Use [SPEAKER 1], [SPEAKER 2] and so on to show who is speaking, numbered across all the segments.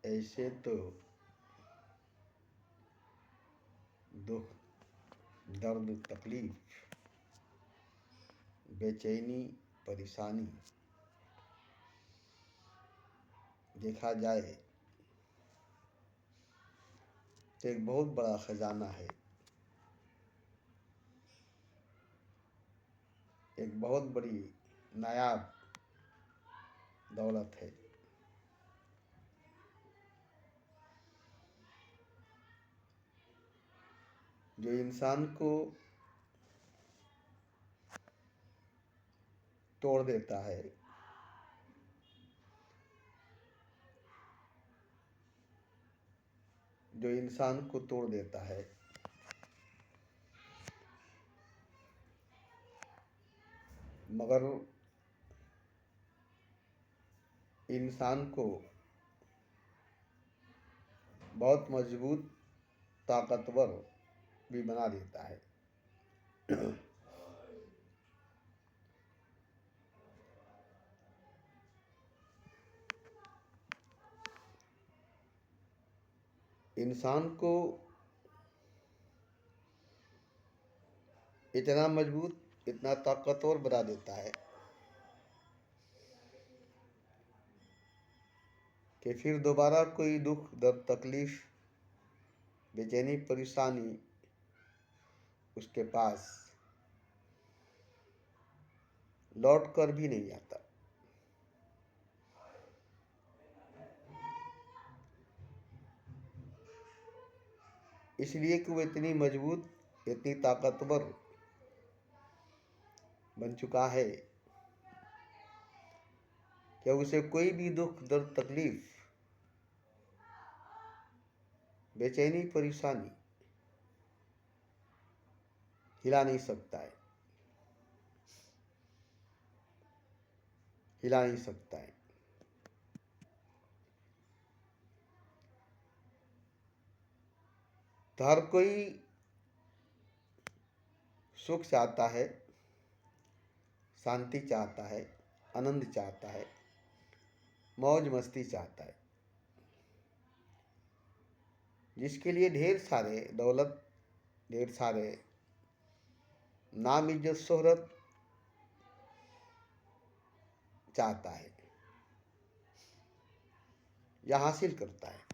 [SPEAKER 1] ऐसे तो दुख, दर्द, तकलीफ, बेचैनी, परेशानी देखा जाए तो एक बहुत बड़ा खजाना है, एक बहुत बड़ी नायाब दौलत है। जो इंसान को तोड़ देता है, जो इंसान को तोड़ देता है, मगर इंसान को बहुत मजबूत, ताकतवर भी बना देता है। इंसान को इतना मजबूत, इतना ताकतवर बना देता है कि फिर दोबारा कोई दुख, दर्द, तकलीफ, बेचैनी, परेशानी उसके पास लौट कर भी नहीं आता। इसलिए कि वो इतनी मजबूत, इतनी ताकतवर बन चुका है कि उसे कोई भी दुख, दर्द, तकलीफ, बेचैनी, परेशानी हिला नहीं सकता है, हिला नहीं सकता है। तो हर कोई सुख चाहता है, शांति चाहता है, आनंद चाहता है, मौज मस्ती चाहता है, जिसके लिए ढेर सारे दौलत, ढेर सारे नाम, इज्जत, शोहरत चाहता है या हासिल करता है।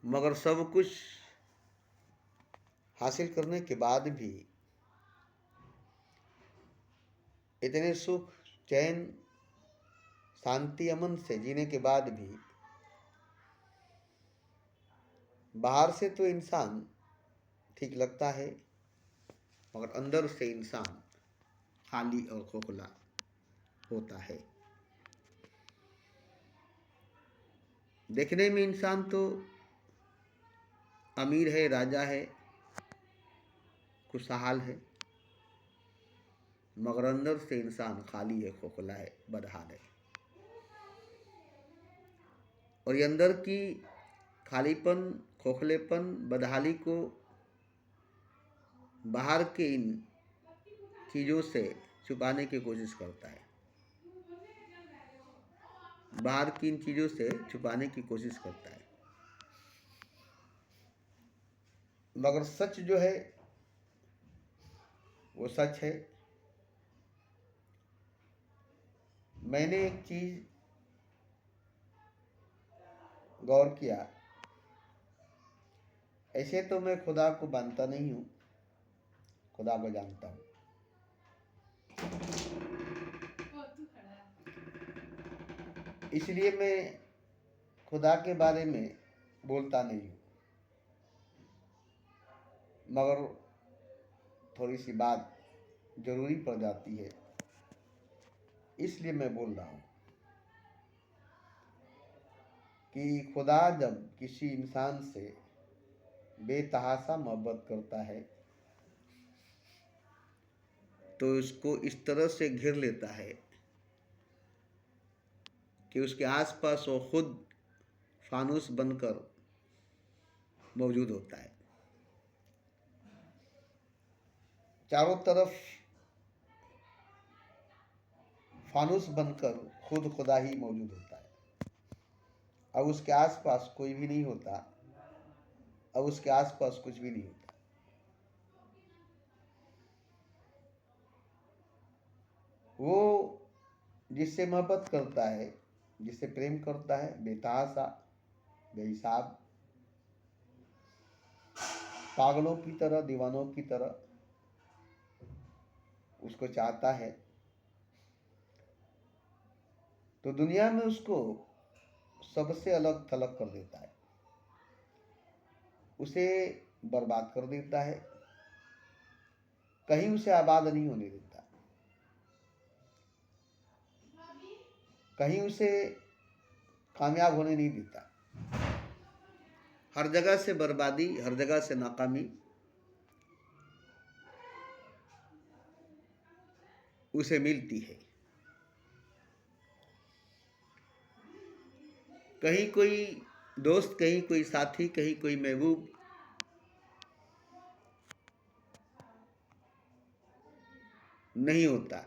[SPEAKER 1] मगर सब कुछ हासिल करने के बाद भी, इतने सुख, चैन, शांति, अमन से जीने के बाद भी बाहर से तो इंसान ठीक लगता है, मगर अंदर से इंसान खाली और खोखला होता है। देखने में इंसान तो अमीर है, राजा है, खुशहाल है, मगर अंदर से इंसान खाली है, खोखला है, बदहाल है। और ये अंदर की खालीपन, खोखलेपन, बदहाली को बाहर के इन चीज़ों से छुपाने की कोशिश करता है, बाहर की इन चीज़ों से छुपाने की कोशिश करता है। मगर सच जो है वो सच है। मैंने एक चीज़ गौर किया, ऐसे तो मैं खुदा को मानता नहीं हूँ, खुदा को जानता हूँ, इसलिए मैं खुदा के बारे में बोलता नहीं हूँ। मगर थोड़ी सी बात जरूरी पड़ जाती है, इसलिए मैं बोल रहा हूँ कि खुदा जब किसी इंसान से बेतहाशा मोहब्बत करता है तो उसको इस तरह से घेर लेता है कि उसके आसपास वो खुद फानुस बनकर मौजूद होता है। चारों तरफ फानुस बनकर खुद खुदा ही मौजूद होता है। अब उसके आसपास कोई भी नहीं होता, अब उसके आसपास कुछ भी नहीं होता। वो जिससे मोहब्बत करता है, जिससे प्रेम करता है, बेतहाशा बेहिसाब पागलों की तरह, दीवानों की तरह उसको चाहता है, तो दुनिया में उसको सबसे अलग थलग कर देता है, उसे बर्बाद कर देता है, कहीं उसे आबाद नहीं होने देता, कहीं उसे कामयाब होने नहीं देता। हर जगह से बर्बादी, हर जगह से नाकामी उसे मिलती है। कहीं कोई दोस्त, कहीं कोई साथी, कहीं कोई महबूब, नहीं होता।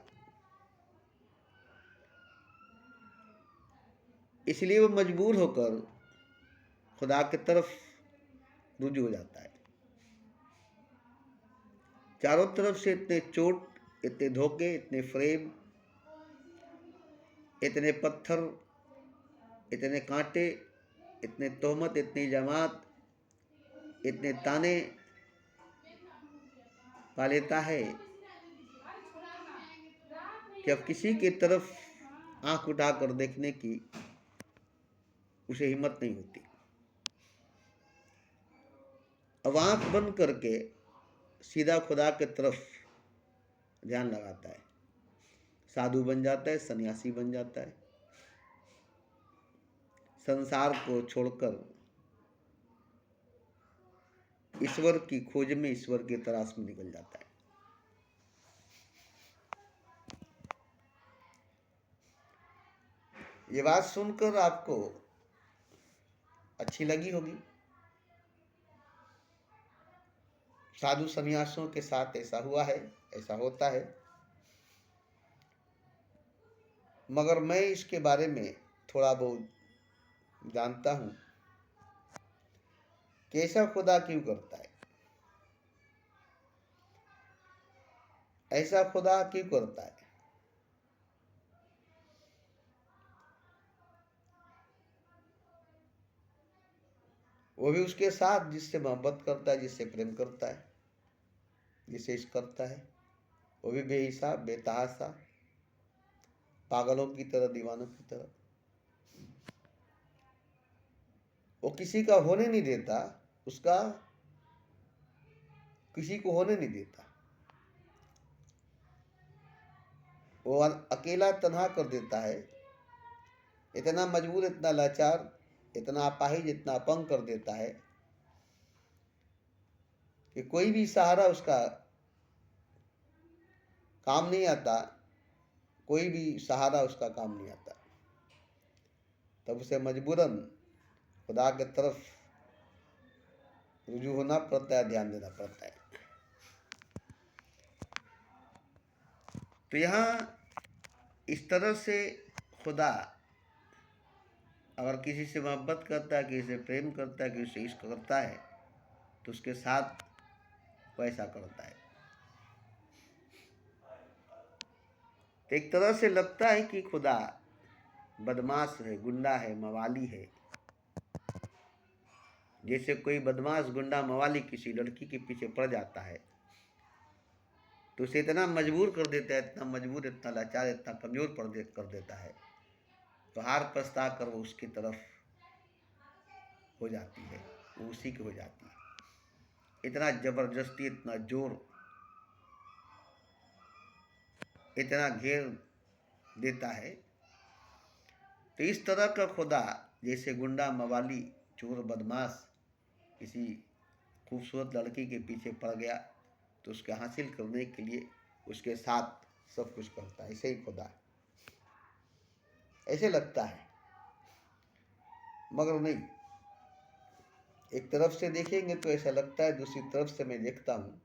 [SPEAKER 1] इसलिए वो मजबूर होकर खुदा की तरफ रुजू हो जाता है। चारों तरफ से इतने चोट, इतने धोखे, इतने फ्रेम, इतने पत्थर, इतने कांटे, इतने तोहमत, इतनी जमात, इतने ताने पा लेता है कि अब किसी की तरफ आंख उठाकर देखने की उसे हिम्मत नहीं होती। अब आंख बंद करके सीधा खुदा की तरफ ध्यान लगाता है, साधु बन जाता है, सन्यासी बन जाता है, संसार को छोड़कर ईश्वर की खोज में, ईश्वर की तलाश में निकल जाता है। ये बात सुनकर आपको अच्छी लगी होगी। साधु सन्यासियों के साथ ऐसा हुआ है, ऐसा होता है, मगर मैं इसके बारे में थोड़ा बहुत जानता हूं कि ऐसा खुदा क्यों करता है, ऐसा खुदा क्यों करता है। वो भी उसके साथ जिससे मोहब्बत करता है, जिससे प्रेम करता है, जिसे इश्क करता है, वो भी बेहिसाब, बेतहाशा, पागलों की तरह, दीवानों की तरह। वो किसी का होने नहीं देता, उसका किसी को होने नहीं देता। वो अकेला तन्हा कर देता है, इतना मजबूर, इतना लाचार, इतना अपाहिज, इतना अपंग कर देता है कि कोई भी सहारा उसका काम नहीं आता, कोई भी सहारा उसका काम नहीं आता। तब उसे मजबूरन खुदा की तरफ रुजू होना पड़ता है, ध्यान देना पड़ता है। तो यहाँ इस तरह से खुदा अगर किसी से मोहब्बत करता है, किसी से प्रेम करता है, किसी से इश्क करता है, तो उसके साथ वैसा करता है। तो एक तरह से लगता है कि खुदा बदमाश है, गुंडा है, मवाली है। जैसे कोई बदमाश, गुंडा, मवाली किसी लड़की के पीछे पड़ जाता है तो उसे इतना मजबूर कर देता है, इतना मजबूर, इतना लाचार, इतना कमजोर कर देता है, तो हार पछता कर वो उसकी तरफ हो जाती है, वो उसी की हो जाती है। इतना जबरदस्ती, इतना जोर, इतना घेर देता है। तो इस तरह का खुदा जैसे गुंडा, मवाली, चोर, बदमाश किसी खूबसूरत लड़की के पीछे पड़ गया तो उसके हासिल करने के लिए उसके साथ सब कुछ करता है। ऐसे ही खुदा है, ऐसे लगता है, मगर नहीं। एक तरफ से देखेंगे तो ऐसा लगता है, दूसरी तरफ से मैं देखता हूँ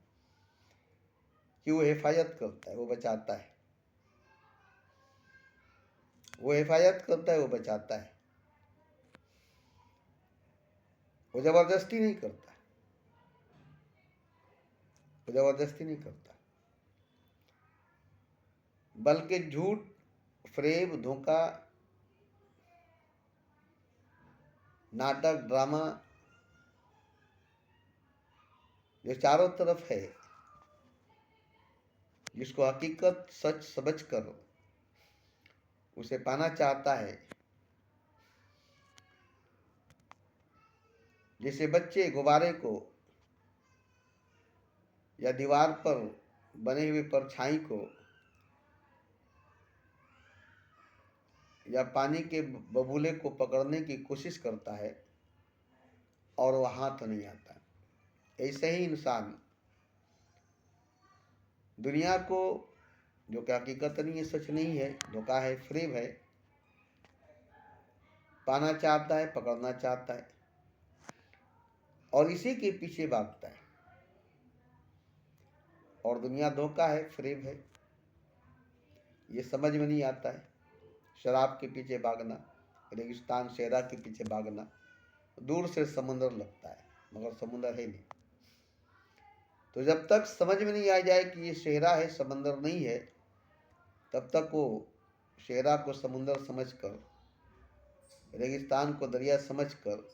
[SPEAKER 1] कि वो हिफाजत करता है, वो बचाता है, वो हिफाजत करता है, वो बचाता है, वो जबरदस्ती नहीं करता, वो जबरदस्ती नहीं करता, बल्कि झूठ, फरेब, धोखा, नाटक, ड्रामा जो चारों तरफ है, जिसको हकीकत सच समझ कर उसे पाना चाहता है, जैसे बच्चे गुब्बारे को या दीवार पर बने हुए परछाई को या पानी के बबूले को पकड़ने की कोशिश करता है और वह हाथ नहीं आता, ऐसे ही इंसान दुनिया को, जो कि हकीकत नहीं है, सच नहीं है, धोखा है, फरेब है, पाना चाहता है, पकड़ना चाहता है और इसी के पीछे भागता है। और दुनिया धोखा है, फरेब है, ये समझ में नहीं आता है। शराब के पीछे भागना, रेगिस्तान सेहरा के पीछे भागना, दूर से समुद्र लगता है मगर समुद्र है नहीं। तो जब तक समझ में नहीं आ जाए कि ये सेहरा है, समंदर नहीं है, तब तक वो सेहरा को समुद्र समझकर, रेगिस्तान को दरिया समझकर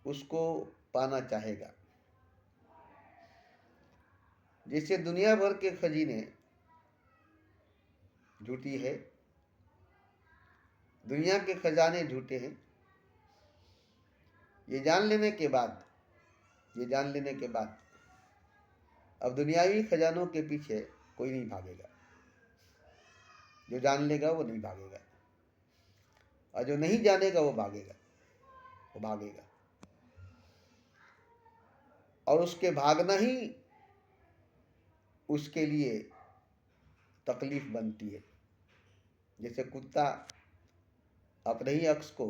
[SPEAKER 1] उसको पाना चाहेगा। जैसे दुनिया भर के खजीने झूठी है, दुनिया के खजाने झूठे हैं, ये जान लेने के बाद अब दुनियावी खजानों के पीछे कोई नहीं भागेगा। जो जान लेगा वो नहीं भागेगा और जो नहीं जानेगा वो भागेगा और उसके भागना ही उसके लिए तकलीफ बनती है। जैसे कुत्ता अपने ही अक्स को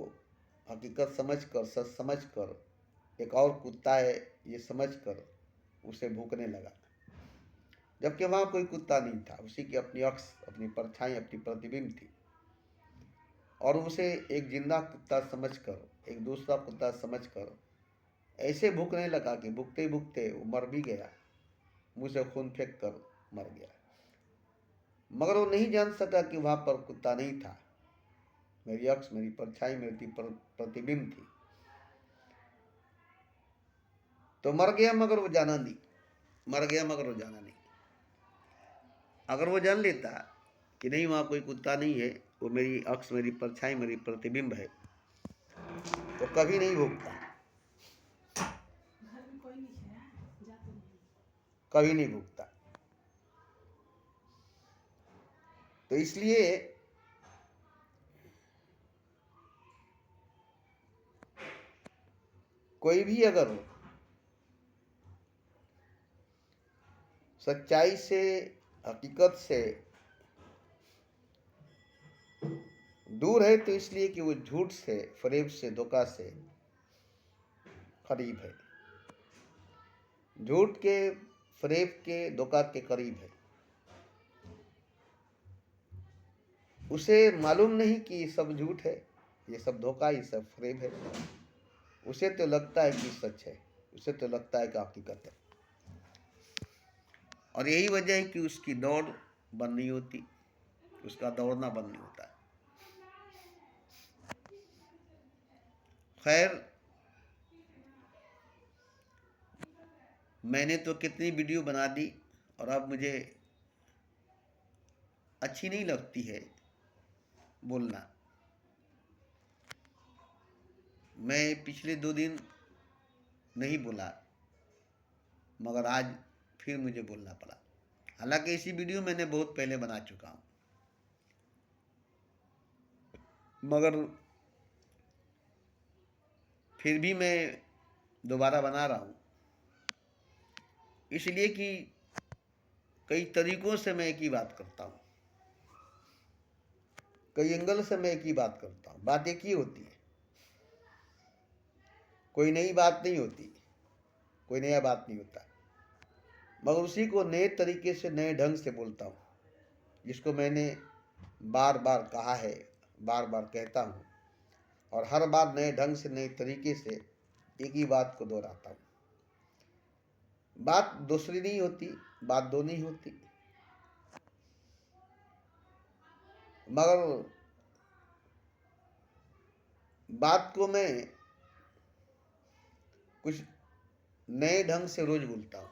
[SPEAKER 1] हकीकत समझकर, सच समझकर, एक और कुत्ता है ये समझकर उसे भूखने लगा, जबकि वहाँ कोई कुत्ता नहीं था, उसी की अपनी अक्स, अपनी परछाई, अपनी प्रतिबिंब थी और उसे एक जिंदा कुत्ता समझकर, एक दूसरा कुत्ता समझकर ऐसे भूखने लगा कि भूखते भूखते वो मर भी गया, मुँह से खून फेंक कर मर गया। मगर वो नहीं जान सका कि वहाँ पर कुत्ता नहीं था, मेरी अक्स, मेरी परछाई, मेरी प्रतिबिंब थी। तो मर गया मगर वो जाना नहीं, अगर वो जान लेता कि नहीं वहाँ कोई कुत्ता नहीं है, वो मेरी अक्स, मेरी परछाई, मेरी प्रतिबिंब है, तो कभी नहीं भूखता, कभी नहीं भूखता। तो इसलिए कोई भी अगर सच्चाई से, हकीकत से दूर है तो इसलिए कि वो झूठ से, फरेब से, धोखा से करीब है, झूठ के, फरेब के, धोखा के करीब है। उसे मालूम नहीं कि ये सब झूठ है, ये सब धोखा, ये सब फरेब है। उसे तो लगता है कि सच है, उसे तो लगता है कि हकीकत है। और यही वजह है कि उसकी दौड़ बंद नहीं होती, उसका दौड़ना बंद नहीं होता है। खैर, मैंने तो कितनी वीडियो बना दी और अब मुझे अच्छी नहीं लगती है बोलना। मैं पिछले 2 दिन नहीं बोला मगर आज फिर मुझे बोलना पड़ा। हालांकि इसी वीडियो मैंने बहुत पहले बना चुका हूँ, मगर फिर भी मैं दोबारा बना रहा हूँ, इसलिए कि कई तरीकों से मैं एक ही बात करता हूँ, कई एंगल से मैं एक ही बात करता हूँ। बात एक ही होती है, कोई नई बात नहीं होती, कोई नया बात नहीं होता। मगर उसी को नए तरीके से, नए ढंग से बोलता हूँ, जिसको मैंने बार बार कहा है, बार बार कहता हूँ, और हर बार नए ढंग से, नए तरीके से एक ही बात को दोहराता हूँ। बात दूसरी नहीं होती, बात दो नहीं होती, मगर बात को मैं कुछ नए ढंग से रोज बोलता हूँ,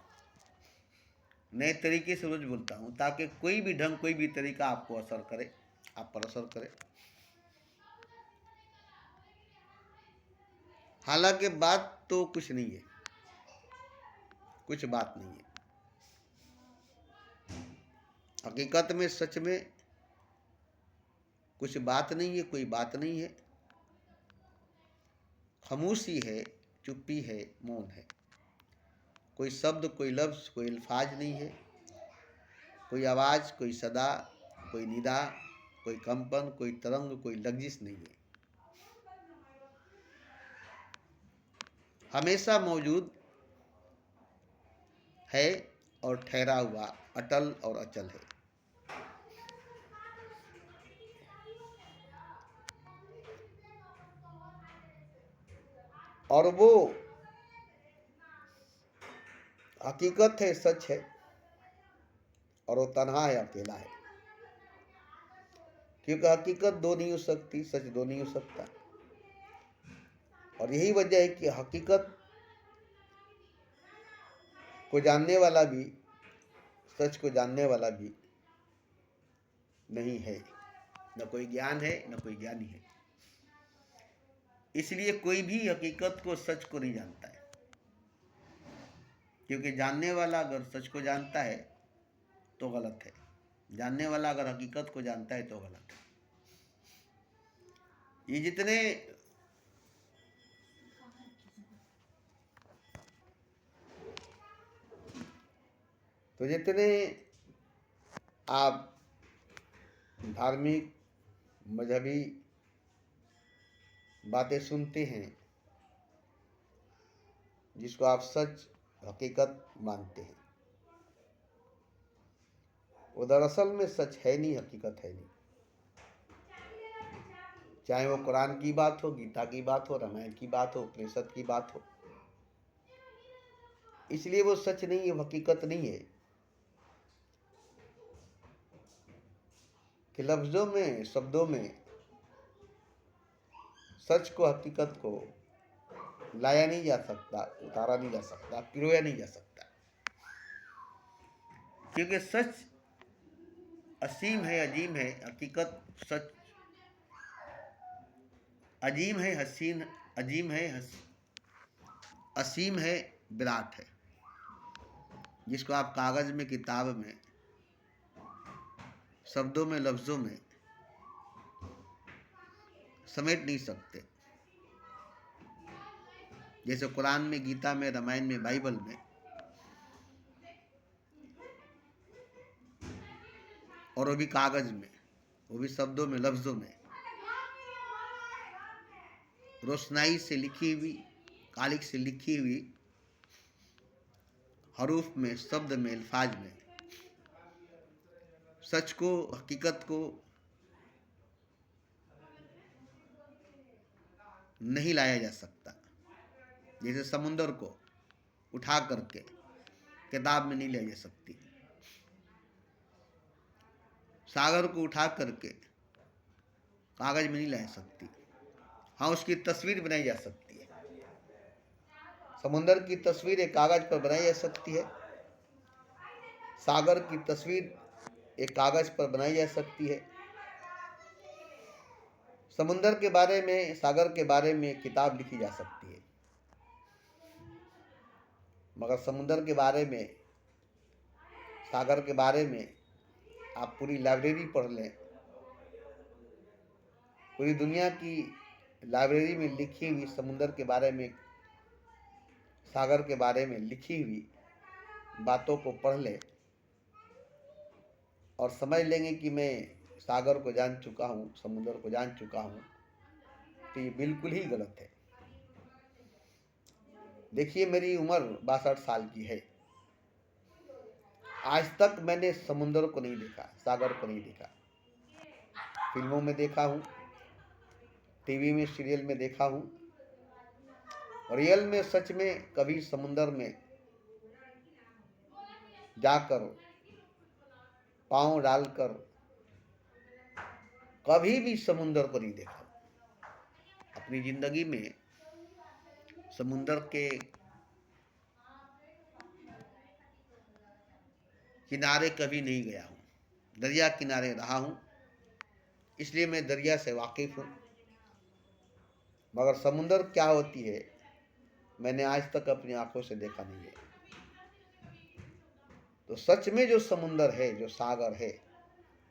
[SPEAKER 1] नए तरीके से रोज बोलता हूँ, ताकि कोई भी ढंग, कोई भी तरीका आपको असर करे, आप पर असर करे। हालांकि बात तो कुछ नहीं है, कुछ बात नहीं है। हकीकत में, सच में कुछ बात नहीं है, कोई बात नहीं है। खामोशी है, चुप्पी है, मौन है। कोई शब्द, कोई लफ्ज, कोई अल्फाज नहीं है। कोई आवाज, कोई सदा, कोई निदा, कोई कंपन, कोई तरंग, कोई लग्जिश नहीं है। हमेशा मौजूद है और ठहरा हुआ, अटल और अचल है। और वो हकीकत है, सच है, और वो तन्हा है, अकेला है। क्योंकि हकीकत दो नहीं हो सकती, सच दो नहीं हो सकता। और यही वजह है कि हकीकत को जानने वाला भी, सच को जानने वाला भी नहीं है। न कोई ज्ञान है, न कोई ज्ञानी है। इसलिए कोई भी हकीकत को, सच को नहीं जानता है। क्योंकि जानने वाला अगर सच को जानता है तो गलत है, जानने वाला अगर हकीकत को जानता है तो गलत है। ये जितने आप धार्मिक, मजहबी बातें सुनते हैं, जिसको आप सच, हकीकत मानते हैं, वो दरअसल में सच है नहीं, हकीकत है नहीं। चाहे वो कुरान की बात हो, गीता की बात हो, रामायण की बात हो, उपनिषद की बात हो। इसलिए वो सच नहीं है, हकीकत नहीं है। कि लफ्जों में, शब्दों में सच को, हकीकत को लाया नहीं जा सकता, उतारा नहीं जा सकता, पिरोया नहीं जा सकता। क्योंकि सच असीम है, अजीम है। हकीकत, सच अजीम है, हसीन, अजीम है, असीम है, विराट है, जिसको आप कागज में, किताब में, शब्दों में, लफ्जों में समेट नहीं सकते। जैसे कुरान में, गीता में, रामायण में, बाइबल में, और वो भी कागज में, वो भी शब्दों में, लफ्जों में, रोशनाई से लिखी हुई, कालिक से लिखी हुई, हरूफ में, शब्द में, अल्फाज में सच को, हकीकत को नहीं लाया जा सकता। जैसे समुंदर को उठा करके किताब में नहीं लाई जा सकती, सागर को उठा करके कागज में नहीं ला सकती। हाँ, उसकी तस्वीर बनाई जा सकती है। समुंदर की तस्वीर एक कागज पर बनाई जा सकती है, सागर की तस्वीर एक कागज पर बनाई जा सकती है। समुंदर के बारे में, सागर के बारे में किताब लिखी जा सकती है, मगर समुंदर के बारे में, सागर के बारे में आप पूरी लाइब्रेरी पढ़ लें, पूरी दुनिया की लाइब्रेरी में लिखी हुई समुंदर के बारे में, सागर के बारे में लिखी हुई बातों को पढ़ लें और समझ लेंगे कि मैं सागर को जान चुका हूँ, समुंदर को जान चुका हूँ, तो ये बिल्कुल ही गलत है। देखिए, मेरी उम्र 62 साल की है। आज तक मैंने समुद्र को नहीं देखा, सागर को नहीं देखा। फिल्मों में देखा हूँ, टीवी में, सीरियल में देखा हूँ। रियल में सच में कभी समुद्र में जाकर पांव डालकर कभी भी समुद्र को नहीं देखा। अपनी जिंदगी में समुद्र के किनारे कभी नहीं गया हूँ, दरिया किनारे रहा हूँ, इसलिए मैं दरिया से वाकिफ हूँ। मगर समुद्र क्या होती है मैंने आज तक अपनी आंखों से देखा नहीं है। तो सच में जो समुद्र है, जो सागर है,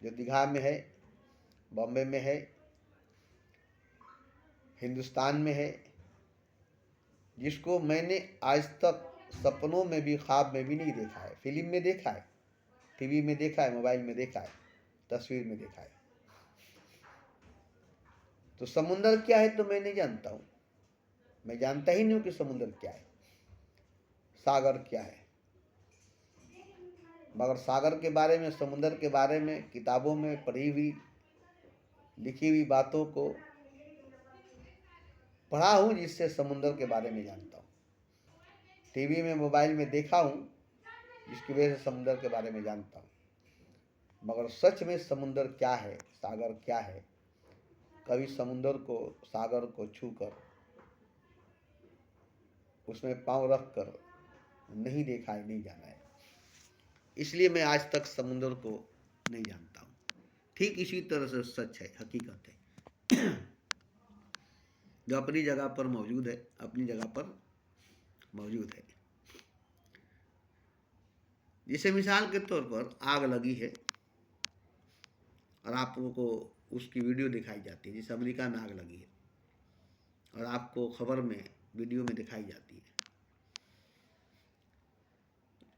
[SPEAKER 1] जो दीघा में है, बॉम्बे में है, हिंदुस्तान में है, जिसको मैंने आज तक सपनों में भी, ख्वाब में भी नहीं देखा है। फिल्म में देखा है, टीवी में देखा है, मोबाइल में देखा है, तस्वीर में देखा है। तो समुद्र क्या है तो मैं नहीं जानता हूँ। मैं जानता ही नहीं हूँ कि समुद्र क्या है, सागर क्या है। मगर सागर के बारे में, समुद्र के बारे में किताबों में पढ़ी हुई, लिखी हुई बातों को पढ़ा हूँ, जिससे समुद्र के बारे में जानता हूँ। टीवी में, मोबाइल में देखा हूँ, जिसकी वजह से समुद्र के बारे में जानता हूँ। मगर सच में समुद्र क्या है, सागर क्या है, कभी समुद्र को, सागर को छूकर, उसमें पांव रख कर नहीं देखा है, नहीं जाना है। इसलिए मैं आज तक समुद्र को नहीं जानता हूँ। ठीक इसी तरह से सच है, हकीकत है, जो अपनी जगह पर मौजूद है, अपनी जगह पर मौजूद है। जैसे मिसाल के तौर पर आग लगी है और आपको उसकी वीडियो दिखाई जाती है, जैसे अमेरिका में आग लगी है और आपको खबर में, वीडियो में दिखाई जाती है,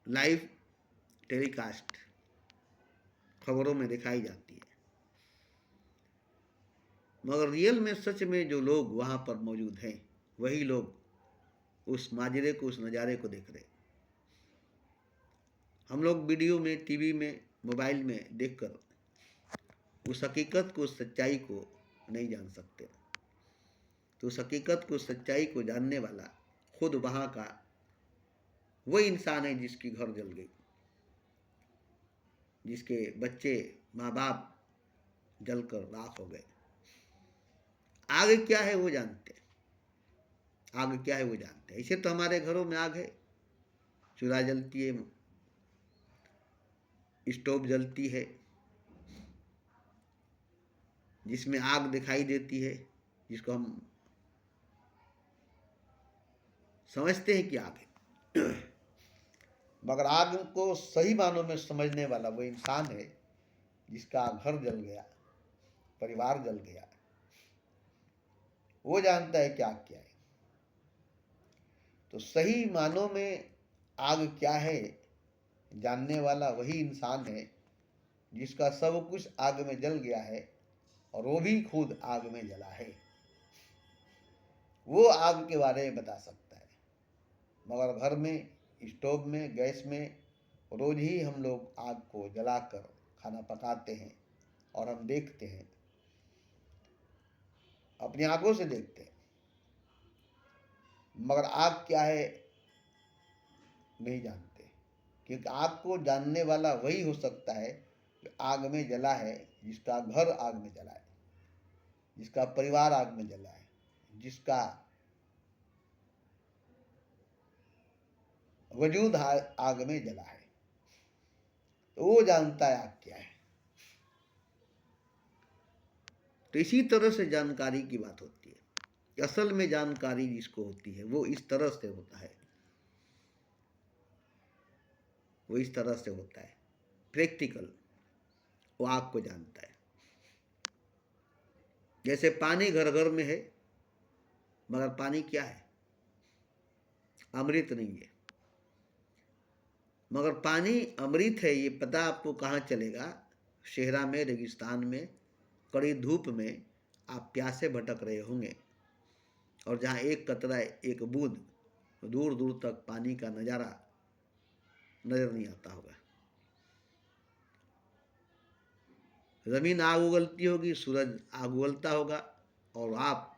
[SPEAKER 1] लाइव टेलीकास्ट खबरों में दिखाई जाती है। मगर रियल में, सच में जो लोग वहाँ पर मौजूद हैं, वही लोग उस माजरे को, उस नज़ारे को देख रहे। हम लोग वीडियो में, टीवी में, मोबाइल में देखकर उस हकीकत को, उस सच्चाई को नहीं जान सकते। तो उस हकीकत को, सच्चाई को जानने वाला खुद वहाँ का वही इंसान है जिसकी घर जल गई, जिसके बच्चे, माँ बाप जलकर राख हो गए। आग क्या है वो जानते हैं, आग क्या है वो जानते हैं। इसे तो हमारे घरों में आग है, चूल्हा जलती है, स्टोव जलती है, जिसमें आग दिखाई देती है, जिसको हम समझते हैं कि आग है। मगर आग को सही मानों में समझने वाला वो इंसान है जिसका घर जल गया, परिवार जल गया, वो जानता है कि आग क्या है। तो सही मानों में आग क्या है जानने वाला वही इंसान है जिसका सब कुछ आग में जल गया है और वो भी खुद आग में जला है। वो आग के बारे में बता सकता है। मगर घर में, स्टोव में, गैस में रोज ही हम लोग आग को जलाकर खाना पकाते हैं और हम देखते हैं, अपनी आंखों से देखते हैं। मगर आग क्या है नहीं जानते, क्योंकि आग को जानने वाला वही हो सकता है जो आग में जला है, जिसका घर आग में जला है, जिसका परिवार आग में जला है, जिसका वजूद आग में जला है। तो वो जानता है आग क्या है। तो इसी तरह से जानकारी की बात होती है। असल में जानकारी जिसको होती है वो इस तरह से होता है, वो इस तरह से होता है प्रैक्टिकल। वो आग को जानता है। जैसे पानी घर घर में है, मगर पानी क्या है, अमृत नहीं है। मगर पानी अमृत है ये पता आपको कहाँ चलेगा? शहरा में, रेगिस्तान में, कड़ी धूप में आप प्यासे भटक रहे होंगे और जहाँ एक कतरा, एक बूंद, दूर दूर तक पानी का नज़ारा नज़र नहीं आता होगा। ज़मीन आग उगलती होगी, सूरज आग उगलता होगा, और आप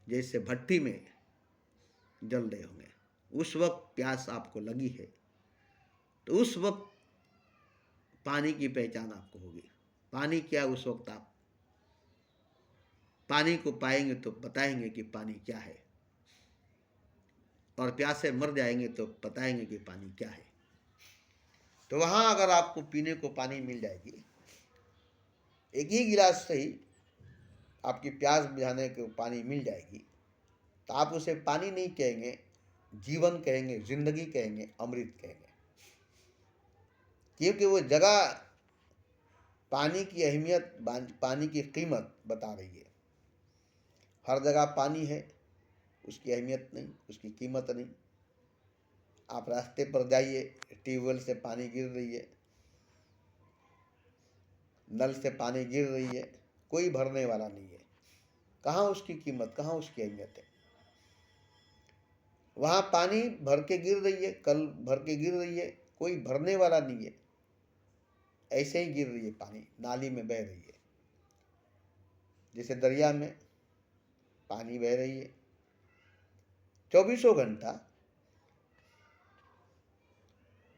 [SPEAKER 1] जैसे भट्टी में जल रहे होंगे। उस वक्त प्यास आपको लगी है, तो उस वक्त पानी की पहचान आपको होगी। पानी क्या, उस वक्त आप पानी को पाएंगे तो बताएंगे कि पानी क्या है, और प्यासे मर जाएंगे तो बताएंगे कि पानी क्या है। तो वहाँ अगर आपको पीने को पानी मिल जाएगी, एक ही गिलास से ही आपकी प्यास बुझाने को पानी मिल जाएगी, तो आप उसे पानी नहीं कहेंगे, जीवन कहेंगे, जिंदगी कहेंगे, अमृत कहेंगे। क्योंकि वो जगह पानी की अहमियत, पानी की कीमत बता रही है। हर जगह पानी है, उसकी अहमियत नहीं, उसकी कीमत नहीं। आप रास्ते पर जाइए, ट्यूबवेल से पानी गिर रही है, नल से पानी गिर रही है, कोई भरने वाला नहीं है। कहाँ उसकी कीमत, कहाँ उसकी अहमियत है? वहाँ पानी भर के गिर रही है, कल भर के गिर रही है, कोई भरने वाला नहीं है, ऐसे ही गिर रही है, पानी नाली में बह रही है। जैसे दरिया में पानी बह रही है 24 घंटा,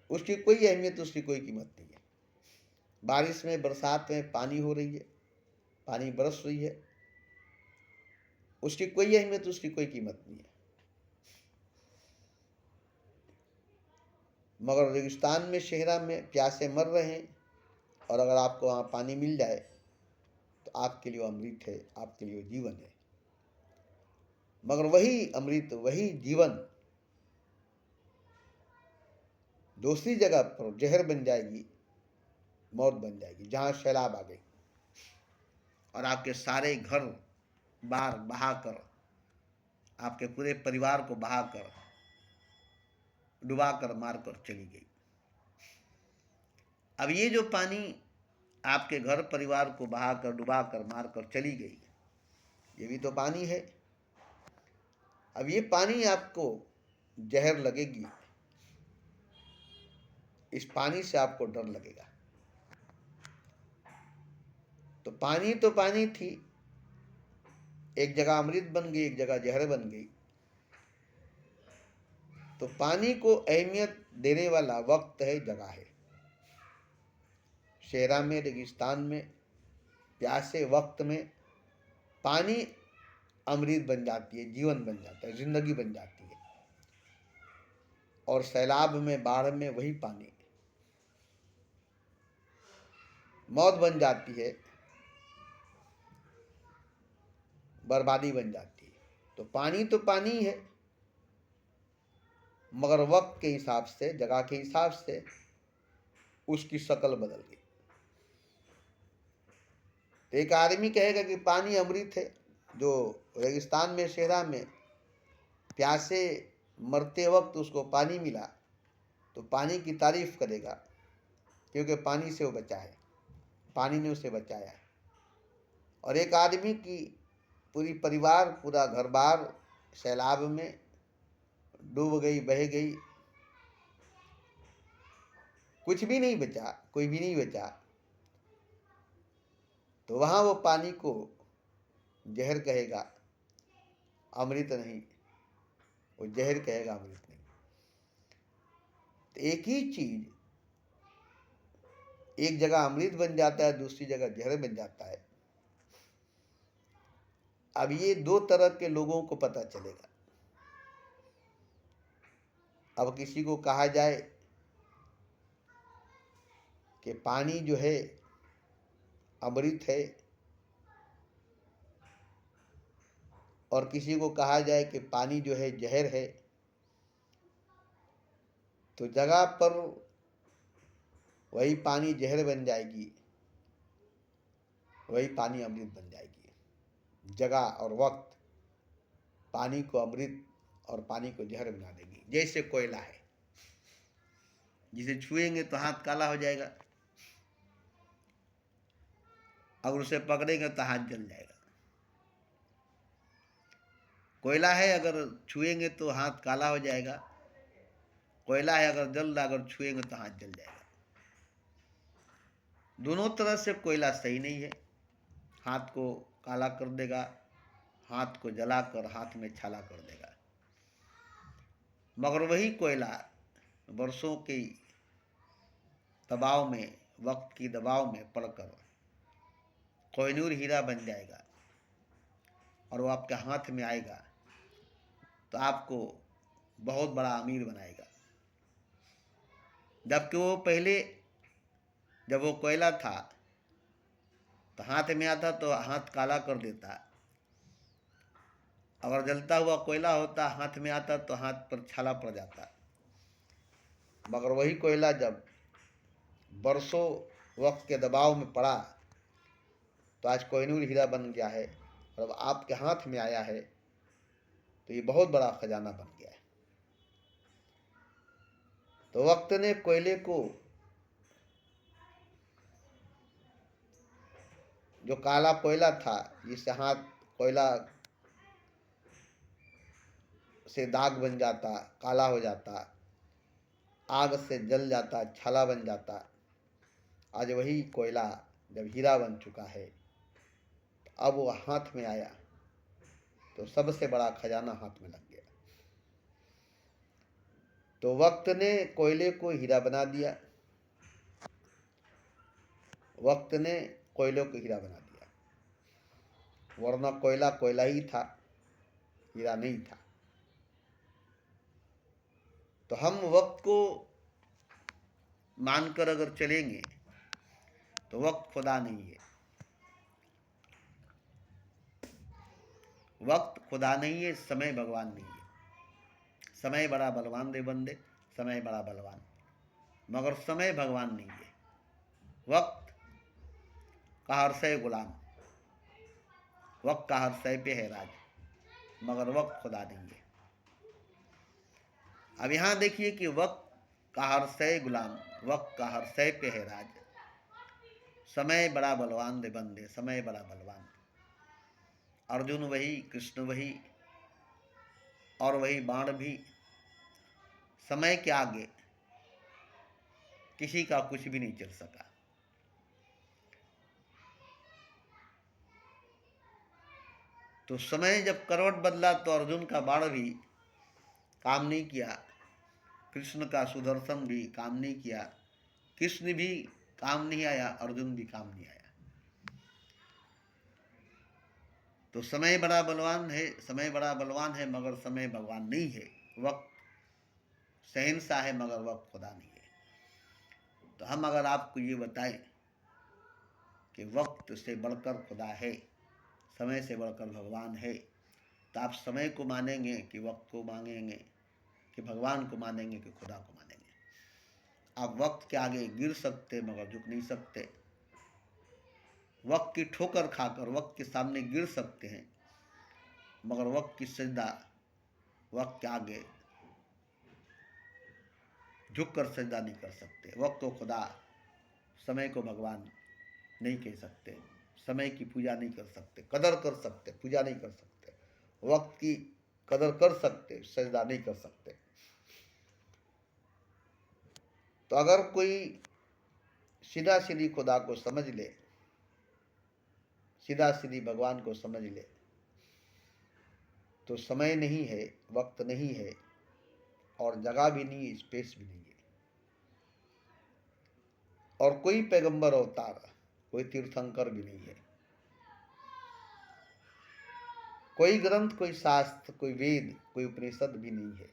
[SPEAKER 1] उसकी कोई अहमियत, उसकी कोई कीमत नहीं है। बारिश में, बरसात में पानी हो रही है, पानी बरस रही है, उसकी कोई अहमियत, उसकी कोई कीमत नहीं है। मगर रेगिस्तान में, सहरा में प्यासे मर रहे हैं, और अगर आपको वहाँ पानी मिल जाए तो आपके लिए अमृत है, आपके लिए जीवन है। मगर वही अमृत, वही जीवन दूसरी जगह पर जहर बन जाएगी, मौत बन जाएगी, जहाँ सैलाब आ गई और आपके सारे घर बार बहाकर, आपके पूरे परिवार को बहाकर, डुबाकर, मारकर चली गई। अब ये जो पानी आपके घर परिवार को बहाकर, डुबाकर, मारकर चली गई, ये भी तो पानी है। अब ये पानी आपको जहर लगेगी, इस पानी से आपको डर लगेगा। तो पानी थी, एक जगह अमृत बन गई, एक जगह जहर बन गई। तो पानी को अहमियत देने वाला वक्त है, जगह है। सहरा में, रेगिस्तान में, प्यासे वक्त में पानी अमृत बन जाती है, जीवन बन जाता है, जिंदगी बन जाती है। और सैलाब में, बाढ़ में वही पानी मौत बन जाती है, बर्बादी बन जाती है। तो पानी है, मगर वक्त के हिसाब से, जगह के हिसाब से उसकी शक्ल बदल गई। तो एक आदमी कहेगा कि पानी अमृत है, जो रेगिस्तान में, सहरा में प्यासे मरते वक्त उसको पानी मिला, तो पानी की तारीफ करेगा, क्योंकि पानी से वो बचा है, पानी ने उसे बचाया है। और एक आदमी की पूरी परिवार, पूरा घर बार सैलाब में डूब गई, बह गई, कुछ भी नहीं बचा, कोई भी नहीं बचा, तो वहाँ वो पानी को जहर कहेगा, अमृत नहीं। वो जहर कहेगा, अमृत नहीं। तो एक ही चीज एक जगह अमृत बन जाता है, दूसरी जगह जहर बन जाता है। अब ये दो तरह के लोगों को पता चलेगा। अब किसी को कहा जाए कि पानी जो है अमृत है, और किसी को कहा जाए कि पानी जो है जहर है, तो जगह पर वही पानी जहर बन जाएगी, वही पानी अमृत बन जाएगी। जगह और वक्त पानी को अमृत और पानी को जहर बना देगी। जैसे कोयला है, जिसे छुएंगे तो हाथ काला हो जाएगा, अगर उसे पकड़ेंगे तो हाथ जल जाएगा। कोयला है, अगर छुएंगे तो हाथ काला हो जाएगा। कोयला है, अगर जल रहा, अगर छुएंगे तो हाथ जल जाएगा। दोनों तरह से कोयला सही नहीं है। हाथ को काला कर देगा, हाथ को जलाकर हाथ में छाला कर देगा। मगर वही कोयला वर्षों के दबाव में, वक्त की दबाव में पड़कर कोहिनूर हीरा बन जाएगा और वो आपके हाथ में आएगा तो आपको बहुत बड़ा अमीर बनाएगा। जबकि वो पहले जब वो कोयला था तो हाथ में आता तो हाथ काला कर देता, अगर जलता हुआ कोयला होता हाथ में आता तो हाथ पर छाला पड़ जाता। मगर वही कोयला जब बरसों वक्त के दबाव में पड़ा तो आज कोहिनूर हीरा बन गया है और अब आपके हाथ में आया है तो ये बहुत बड़ा खजाना बन गया है। तो वक्त ने कोयले को, जो काला कोयला था जिससे हाथ कोयला से दाग बन जाता, काला हो जाता, आग से जल जाता, छाला बन जाता, आज वही कोयला जब हीरा बन चुका है, अब वो हाथ में आया तो सबसे बड़ा खजाना हाथ में लग गया। तो वक्त ने कोयले को हीरा बना दिया, वक्त ने कोयले को हीरा बना दिया, वरना कोयला कोयला ही था, हीरा नहीं था। तो हम वक्त को मानकर अगर चलेंगे तो वक्त खुदा नहीं है। वक्त खुदा नहीं है, समय भगवान नहीं है। समय बड़ा बलवान रे बंदे, समय बड़ा बलवान, मगर समय भगवान नहीं है। वक्त का हर शय गुलाम, वक्त का हर शय पे है राज, मगर वक्त खुदा नहीं है। अब यहाँ देखिए कि वक्त का हर शय गुलाम, वक्त का हर शय पे है राज, समय बड़ा बलवान रे बंदे, समय बड़ा बलवान। अर्जुन वही, कृष्ण वही, और वही बाण भी, समय के आगे किसी का कुछ भी नहीं चल सका। तो समय जब करवट बदला तो अर्जुन का बाण भी काम नहीं किया, कृष्ण का सुदर्शन भी काम नहीं किया, कृष्ण भी काम नहीं आया, अर्जुन भी काम नहीं आया। तो समय बड़ा बलवान है, समय बड़ा बलवान है, मगर समय भगवान नहीं है। वक्त शहंशाह है, मगर वक्त खुदा नहीं है। तो हम अगर आपको ये बताएं कि वक्त से बढ़कर खुदा है, समय से बढ़कर भगवान है, तो आप समय को मानेंगे कि वक्त को मानेंगे, कि भगवान को मानेंगे, कि खुदा को मानेंगे? आप वक्त के आगे गिर सकते मगर झुक नहीं सकते। वक्त की ठोकर खाकर वक्त के सामने गिर सकते हैं, मगर वक्त की सजदा, वक्त के आगे झुक कर सजदा नहीं कर सकते। वक्त को खुदा, समय को भगवान नहीं कह सकते, समय की पूजा नहीं कर सकते, कदर कर सकते, पूजा नहीं कर सकते। वक्त की कदर कर सकते, सजदा नहीं कर सकते। तो अगर कोई सीधा सीधी खुदा को समझ ले, सीधा सीधी भगवान को समझ ले, तो समय नहीं है, वक्त नहीं है, और जगह भी नहीं है, स्पेस भी नहीं है। और कोई पैगंबर अवतार, कोई तीर्थंकर भी नहीं है। कोई ग्रंथ, कोई शास्त्र, कोई वेद, कोई उपनिषद भी नहीं है।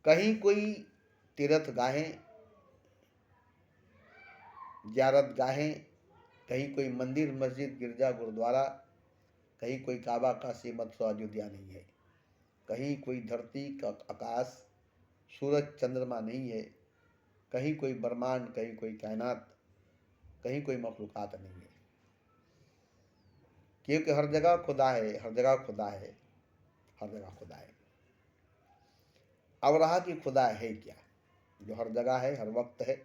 [SPEAKER 1] कहीं कोई तीर्थ गाहें, ज़ियारत गाहें, कहीं कोई मंदिर, मस्जिद, गिरजा, गुरुद्वारा, कहीं कोई काबा, काशी, मथुरा, अयोध्या नहीं है। कहीं कोई धरती का आकाश, सूरज, चंद्रमा नहीं है। कहीं कोई ब्रह्मांड, कहीं कोई कायनात, कहीं कोई मखलूकात नहीं है। क्योंकि हर जगह खुदा है, हर जगह खुदा है, हर जगह खुदा है। अब रहा कि खुदा है क्या, जो हर जगह है, हर वक्त है।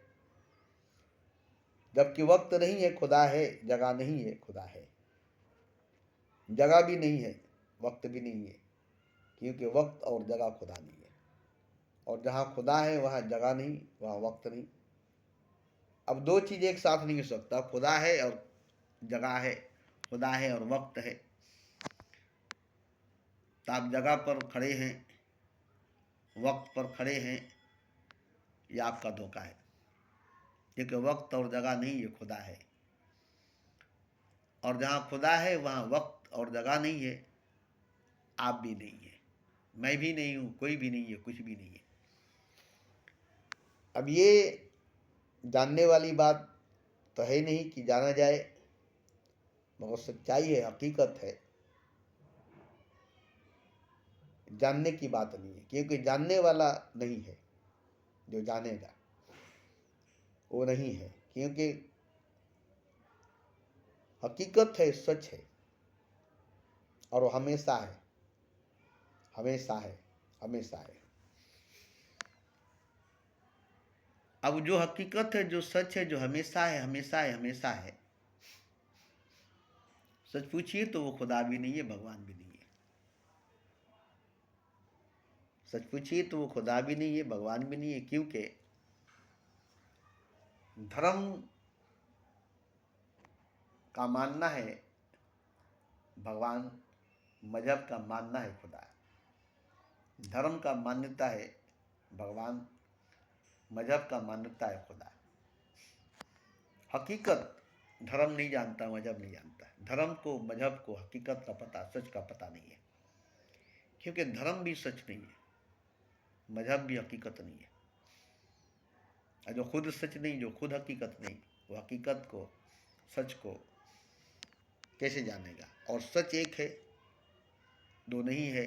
[SPEAKER 1] जबकि वक्त नहीं है, खुदा है, जगह नहीं है, खुदा है। जगह भी नहीं है, वक्त भी नहीं है, क्योंकि वक्त और जगह खुदा नहीं है। और जहाँ खुदा है वहाँ जगह नहीं, वहाँ वक्त नहीं। अब दो चीज़ एक साथ नहीं हो सकता, खुदा है और जगह है, खुदा है और वक्त है। तो आप जगह पर खड़े हैं, वक्त पर खड़े हैं, ये आपका धोखा है, क्योंकि वक्त और जगह नहीं, ये खुदा है। और जहाँ खुदा है वहाँ वक्त और जगह नहीं है, आप भी नहीं है, मैं भी नहीं हूँ, कोई भी नहीं है, कुछ भी नहीं है। अब ये जानने वाली बात तो है नहीं कि जाना जाए, मगर सच्चाई है, हकीकत है, जानने की बात नहीं है, क्योंकि जानने वाला नहीं है, जो जानेगा वो नहीं है, क्योंकि हकीकत है, सच है, और वो हमेशा है, हमेशा है, हमेशा है। अब जो हकीकत है, जो सच है, जो हमेशा है, हमेशा है, हमेशा है, सच पूछिए तो वो खुदा भी नहीं है, भगवान भी नहीं है। सच पूछिए तो वो खुदा भी नहीं है, भगवान भी नहीं है, क्योंकि धर्म का मानना है भगवान, मजहब का मानना है खुदा। धर्म का मान्यता है भगवान, मजहब का मान्यता है खुदा। हकीकत धर्म नहीं जानता, मजहब नहीं जानता। धर्म को, मजहब को हकीकत का पता, सच का पता नहीं है, क्योंकि धर्म भी सच नहीं है, मजहब भी हकीकत नहीं है। और जो खुद सच नहीं, जो खुद हकीकत नहीं, वो हकीकत को, सच को कैसे जानेगा? और सच एक है, दो नहीं है,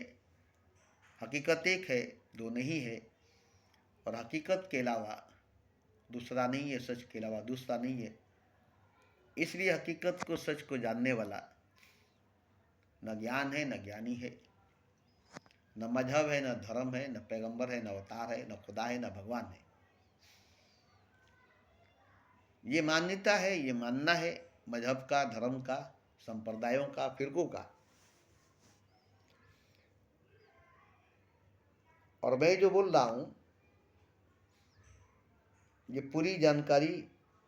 [SPEAKER 1] हकीकत एक है, दो नहीं है, और हकीकत के अलावा दूसरा नहीं है, सच के अलावा दूसरा नहीं है। इसलिए हकीकत को, सच को जानने वाला न ज्ञान है, न ज्ञानी है, न मजहब है, न धर्म है, न पैगंबर है, न अवतार है, न खुदा है, न भगवान है। ये मान्यता है, ये मानना है मजहब का, धर्म का, संप्रदायों का, फिरकों का। और मैं जो बोल रहा हूं, ये पूरी जानकारी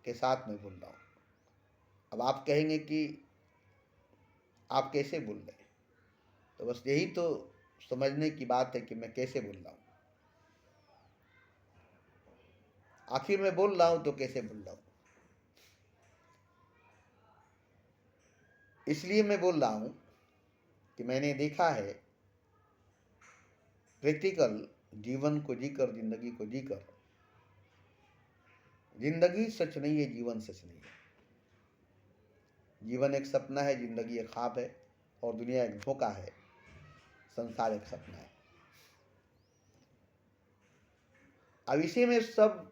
[SPEAKER 1] के साथ मैं बोल रहा हूं। अब आप कहेंगे कि आप कैसे बोल रहे हैं, तो बस यही तो समझने की बात है कि मैं कैसे बोल रहा हूं। आखिर मैं बोल रहा हूं तो कैसे बोल रहा हूं? इसलिए मैं बोल रहा हूं कि मैंने देखा है, प्रैक्टिकल जीवन को जीकर, जिंदगी को जीकर, जिंदगी सच नहीं है, जीवन सच नहीं है। जीवन एक सपना है, जिंदगी एक ख्वाब है, और दुनिया एक धोखा है, संसार एक सपना है। अब इसी में सब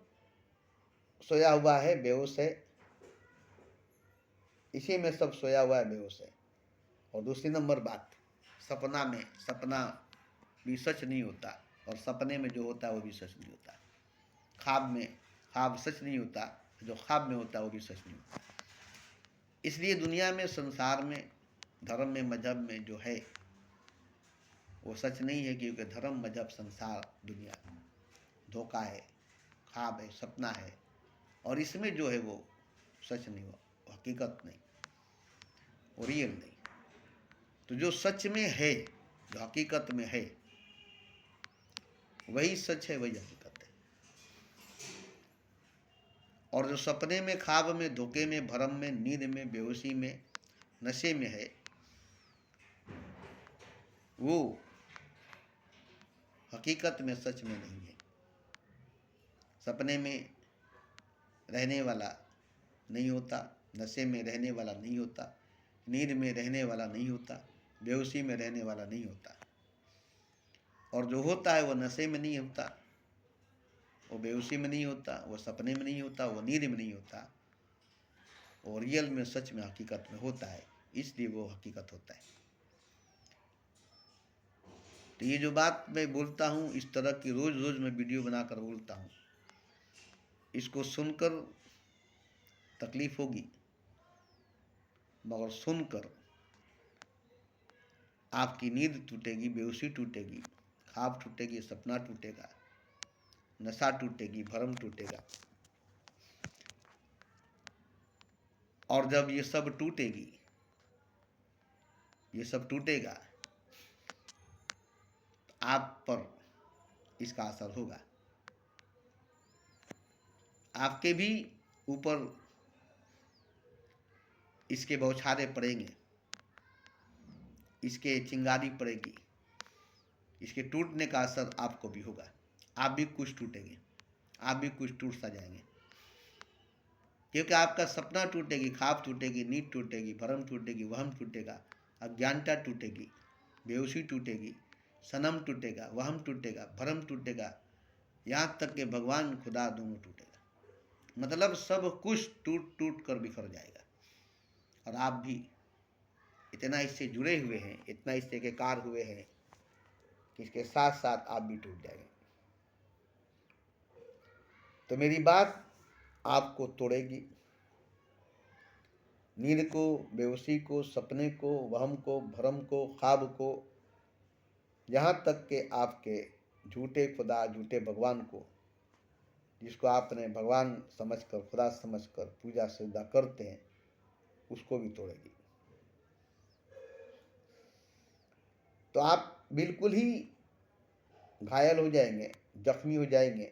[SPEAKER 1] सोया हुआ है, बेहोश है, इसी में सब सोया हुआ है, बेहोश है। और दूसरी नंबर बात, सपना में, सपना भी सच नहीं होता, और सपने में जो होता है वो भी सच नहीं होता। ख्वाब में, ख्वाब सच नहीं होता, जो ख्वाब में होता है वो भी सच नहीं होता। इसलिए दुनिया में, संसार में, धर्म में, मजहब में जो है वो सच नहीं है, क्योंकि धर्म, मजहब, संसार, दुनिया धोखा है, ख्वाब है, सपना है, और इसमें जो है वो सच नहीं, वो हकीकत नहीं, वो रियल नहीं। तो जो सच में है, जो हकीकत में है, वही सच है, वही हकीकत है। और जो सपने में, ख्वाब में, धोखे में, भ्रम में, नींद में, बेहोशी में, नशे में है, वो हकीकत में, सच में नहीं है। सपने में रहने वाला नहीं होता, नशे में रहने वाला नहीं होता, नींद में रहने वाला नहीं होता, बेहोशी में रहने वाला नहीं होता। और जो होता है वो नशे में नहीं होता, वो बेहोशी में नहीं होता, वो सपने में नहीं होता, वो नींद में नहीं होता, वो रियल में, सच में, हकीकत में होता है, इसलिए वो हकीकत होता है। तो ये जो बात मैं बोलता हूँ, इस तरह की रोज़ रोज़ मैं वीडियो बनाकर बोलता हूँ, इसको सुनकर तकलीफ होगी, मगर सुनकर आपकी नींद टूटेगी, बेहोशी टूटेगी, ख्वाब टूटेगी, सपना टूटेगा, नशा टूटेगी, भ्रम टूटेगा। और जब ये सब टूटेगी, ये सब टूटेगा, तो आप पर इसका असर होगा, आपके भी ऊपर इसके बौछारे पड़ेंगे, इसके चिंगारी पड़ेगी, इसके टूटने का असर आपको भी होगा, आप भी कुछ टूटेंगे, आप भी कुछ टूट सा जाएंगे, क्योंकि आपका सपना टूटेगी, ख्वाब टूटेगी, नींद टूटेगी, भरम टूटेगी, वहम टूटेगा, अज्ञानता टूटेगी, बेहोशी टूटेगी, सनम टूटेगा, वहम टूटेगा, भरम टूटेगा, यहाँ तक कि भगवान खुदा दोनों टूटेगा। मतलब सब कुछ टूट टूट कर बिखर जाएगा, और आप भी इतना इससे जुड़े हुए हैं, इतना इससे एकाकार हुए हैं कि इसके साथ साथ आप भी टूट जाएंगे। तो मेरी बात आपको तोड़ेगी, नींद को, बेहोशी को, सपने को, वहम को, भ्रम को, ख्वाब को, यहाँ तक कि आपके झूठे खुदा, झूठे भगवान को, जिसको आपने भगवान समझकर, खुदा समझकर पूजा सजदा करते हैं, उसको भी तोड़ेगी। तो आप बिल्कुल ही घायल हो जाएंगे, जख्मी हो जाएंगे,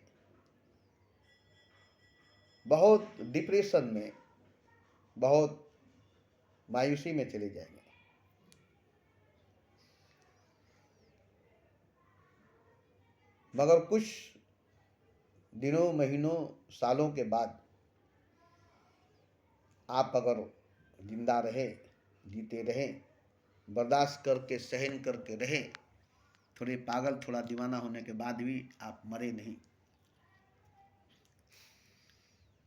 [SPEAKER 1] बहुत डिप्रेशन में, बहुत मायूसी में चले जाएंगे। मगर कुछ दिनों, महीनों, सालों के बाद आप अगर जिंदा रहे, जीते रहे, बर्दाश्त करके, सहन करके रहे, थोड़े पागल, थोड़ा दीवाना होने के बाद भी आप मरे नहीं,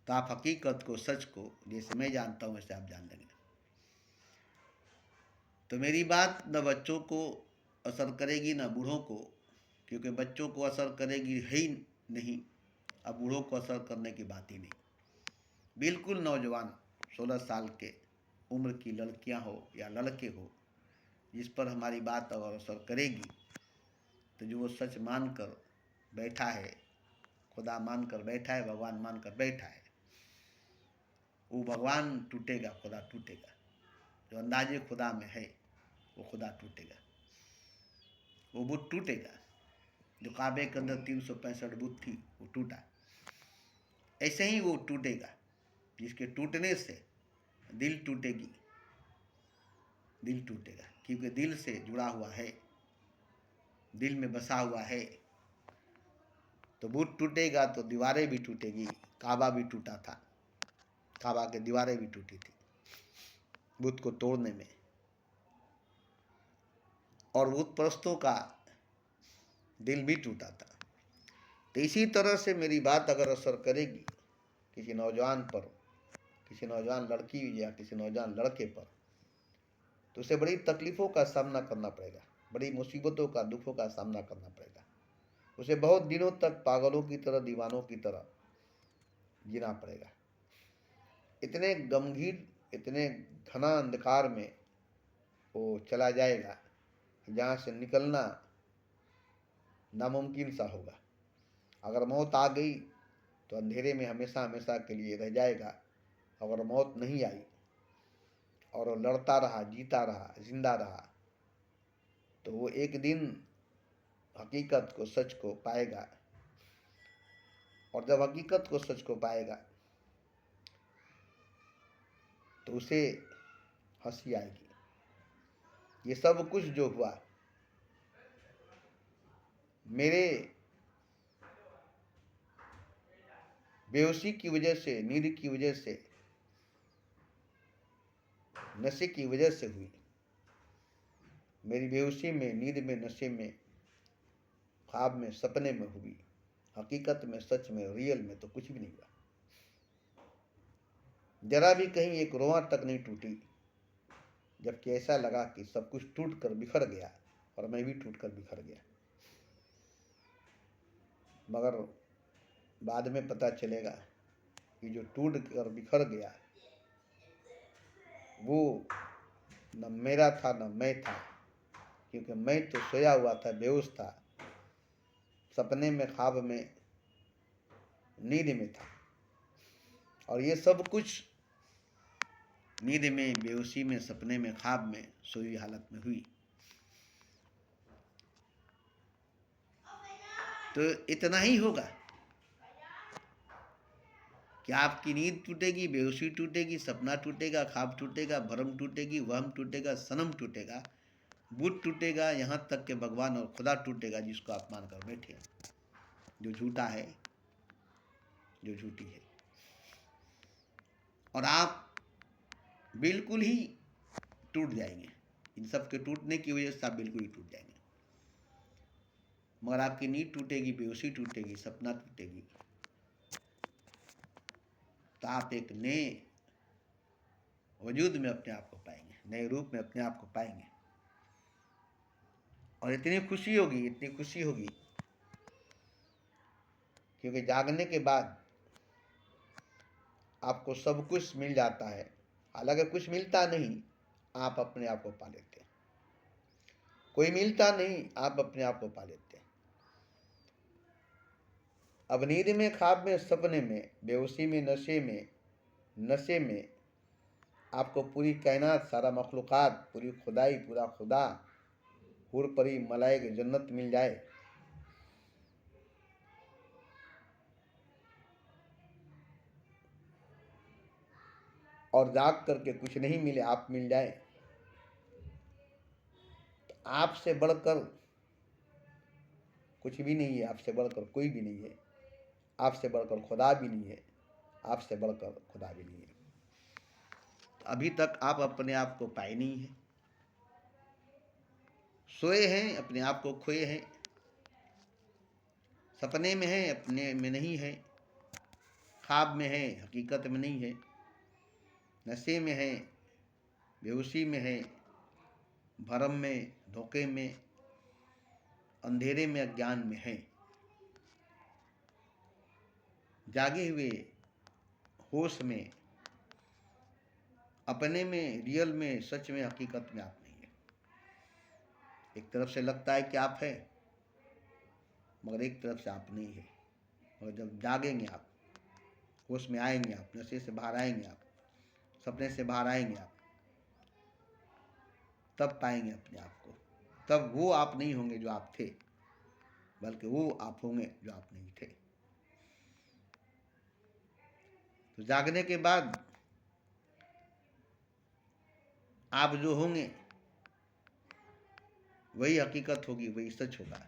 [SPEAKER 1] तो आप हकीकत को, सच को, जैसे मैं जानता हूँ वैसे आप जान लेंगे। तो मेरी बात न बच्चों को असर करेगी न बूढ़ों को, क्योंकि बच्चों को असर करेगी है ही नहीं, अब बूढ़ों को असर करने की बात ही नहीं। बिल्कुल नौजवान 16 साल के उम्र की लड़कियां हो या लड़के हो, जिस पर हमारी बात अगर असर करेगी, तो जो वो सच मान कर बैठा है, खुदा मान कर बैठा है, भगवान मान कर बैठा है, वो भगवान टूटेगा, खुदा टूटेगा। जो अंदाजे खुदा में है वो खुदा टूटेगा, वो बुत टूटेगा। जो काबे के अंदर 365 बुत थी वो टूटा, ऐसे ही वो टूटेगा, जिसके टूटने से दिल टूटेगी, दिल टूटेगा, क्योंकि दिल से जुड़ा हुआ है, दिल में बसा हुआ है। तो बुत टूटेगा तो दीवारें भी टूटेगी। काबा भी टूटा था, काबा की दीवारें भी टूटी थी बुत को तोड़ने में, और बुत परस्तों का दिल भी टूटा था। तो इसी तरह से मेरी बात अगर असर करेगी किसी नौजवान पर, किसी नौजवान लड़की या किसी नौजवान लड़के पर, तो उसे बड़ी तकलीफ़ों का सामना करना पड़ेगा, बड़ी मुसीबतों का, दुखों का सामना करना पड़ेगा। उसे बहुत दिनों तक पागलों की तरह, दीवानों की तरह जीना पड़ेगा। इतने गंभीर, इतने घना अंधकार में वो चला जाएगा, जहाँ से निकलना नामुमकिन सा होगा। अगर मौत आ गई तो अंधेरे में हमेशा हमेशा के लिए रह जाएगा। अगर मौत नहीं आई और वो लड़ता रहा, जीता रहा, जिंदा रहा, तो वो एक दिन हकीकत को, सच को पाएगा। और जब हकीकत को, सच को पाएगा, तो उसे हंसी आएगी। ये सब कुछ जो हुआ मेरे बेहोशी की वजह से, नींद की वजह से, नशे की वजह से हुई। मेरी बेहोशी में, नींद में, नशे में, ख्वाब में, सपने में हुई। हकीकत में, सच में, रियल में तो कुछ भी नहीं हुआ। जरा भी कहीं एक रोआ तक नहीं टूटी, जबकि ऐसा लगा कि सब कुछ टूट कर बिखर गया, और मैं भी टूट कर बिखर गया। मगर बाद में पता चलेगा कि जो टूट कर बिखर गया वो न मेरा था न मैं था, क्योंकि मैं तो सोया हुआ था, बेहोश था, सपने में, ख्वाब में, नींद में था। और ये सब कुछ नींद में, बेहोशी में, सपने में, ख्वाब में, सोई हालत में हुई। तो इतना ही होगा कि आपकी नींद टूटेगी, बेहोशी टूटेगी, सपना टूटेगा, ख्वाब टूटेगा, भरम टूटेगी, वहम टूटेगा, सनम टूटेगा, बुत टूटेगा, यहाँ तक कि भगवान और खुदा टूटेगा जिसको आप मानकर बैठे हैं, जो झूठा है, जो झूठी है। और आप बिल्कुल ही टूट जाएंगे। इन सब के टूटने की वजह से आप बिल्कुल ही टूट जाएंगे। मगर आपकी नींद टूटेगी, बेहोशी टूटेगी, सपना टूटेगी, तो आप एक नए वजूद में अपने आप को पाएंगे, नए रूप में अपने आप को पाएंगे। और इतनी खुशी होगी, इतनी खुशी होगी, क्योंकि जागने के बाद आपको सब कुछ मिल जाता है। हालांकि कुछ मिलता नहीं, आप अपने आप को पा लेते हैं। कोई मिलता नहीं, आप अपने आप को पा लेते हैं। अब नींद में, ख्वाब में, सपने में, बेहोशी में, नशे में आपको पूरी कायनात, सारा मखलूक़ात, पूरी खुदाई, पूरा खुदा, हूर परी, मलाइक, जन्नत मिल जाए, और जाग करके कुछ नहीं मिले, आप मिल जाए, तो आपसे बढ़कर कुछ भी नहीं है, आपसे बढ़कर कोई भी नहीं है, आपसे बढ़कर खुदा भी नहीं है, आपसे बढ़कर खुदा भी नहीं है। तो अभी तक आप अपने आप को पाए नहीं हैं, सोए हैं, अपने आप को खोए हैं, सपने में हैं, अपने में नहीं है, ख्वाब में है, हकीकत में नहीं है, नशे में है, बेहोशी में है, भरम में, धोखे में, अंधेरे में, अज्ञान में है। जागे हुए होश में, अपने में, रियल में, सच में, हकीकत में आप नहीं है। एक तरफ से लगता है कि आप है, मगर एक तरफ से आप नहीं है। और जब जागेंगे आप, होश में आएंगे आप, नशे से बाहर आएंगे आप, सपने से बाहर आएंगे आप, तब पाएंगे अपने आप को। तब वो आप नहीं होंगे जो आप थे, बल्कि वो आप होंगे जो आप नहीं थे। तो जागने के बाद आप जो होंगे वही हकीकत होगी, वही सच होगा।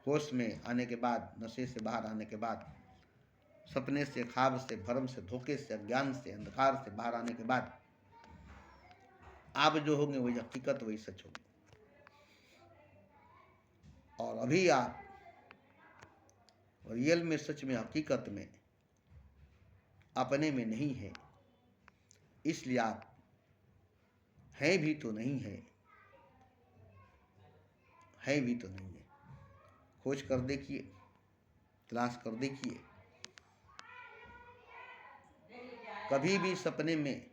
[SPEAKER 1] होश में आने के बाद, नशे से बाहर आने के बाद, सपने से, ख्वाब से, भरम से, धोखे से, अज्ञान से, अंधकार से बाहर आने के बाद आप जो होंगे वही हकीकत, वही सच होगी। और अभी आप रियल में, सच में, हकीकत में, अपने में नहीं है, इसलिए आप हैं भी तो नहीं है, है भी तो नहीं है। खोज कर देखिए, तलाश कर देखिए, कभी भी सपने में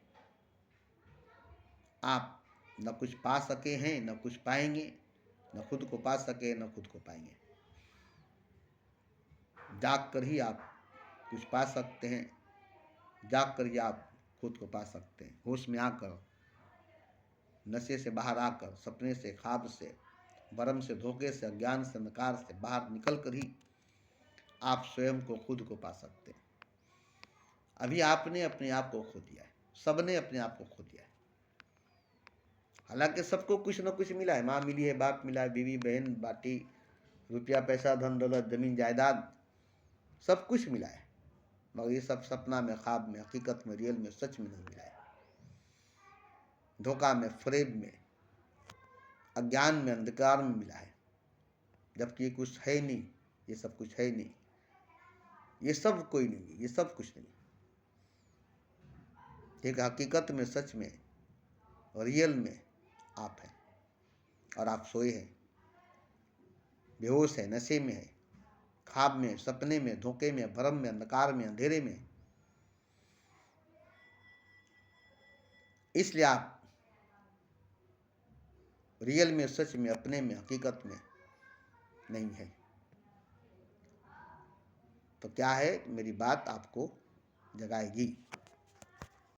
[SPEAKER 1] आप न कुछ पा सके हैं, न कुछ पाएंगे, न खुद को पा सके, न खुद को पाएंगे। जाग कर ही आप कुछ पा सकते हैं, जाग कर ही आप खुद को पा सकते हैं। होश में आकर, नशे से बाहर आकर, सपने से, ख्वाब से, भरम से, धोखे से, अज्ञान से, अंधकार से बाहर निकल कर ही आप स्वयं को, खुद को पा सकते हैं। अभी आपने अपने आप को खो दिया है, सबने अपने आप को खो दिया है। हालांकि सबको कुछ न कुछ मिला है, माँ मिली है, बाप मिला है, बीवी बहन, बाटी, रुपया पैसा, धन दौलत, जमीन जायदाद, सब कुछ मिला है, मगर ये सब सपना में, ख्वाब में, हकीकत में, रियल में, सच में नहीं मिला है। धोखा में, फरेब में, अज्ञान में, अंधकार में मिला है। जबकि ये कुछ है नहीं, ये सब कुछ है नहीं, ये सब कोई नहीं है, ये सब कुछ नहीं। एक हकीकत में, सच में, रियल में आप हैं, और आप सोए हैं, बेहोश है, नशे में है, ख्वाब में, सपने में, धोखे में, भरम में, अंधकार में, अंधेरे में। इसलिए आप रियल में, सच में, अपने में, हकीकत में नहीं है। तो क्या है, मेरी बात आपको जगाएगी।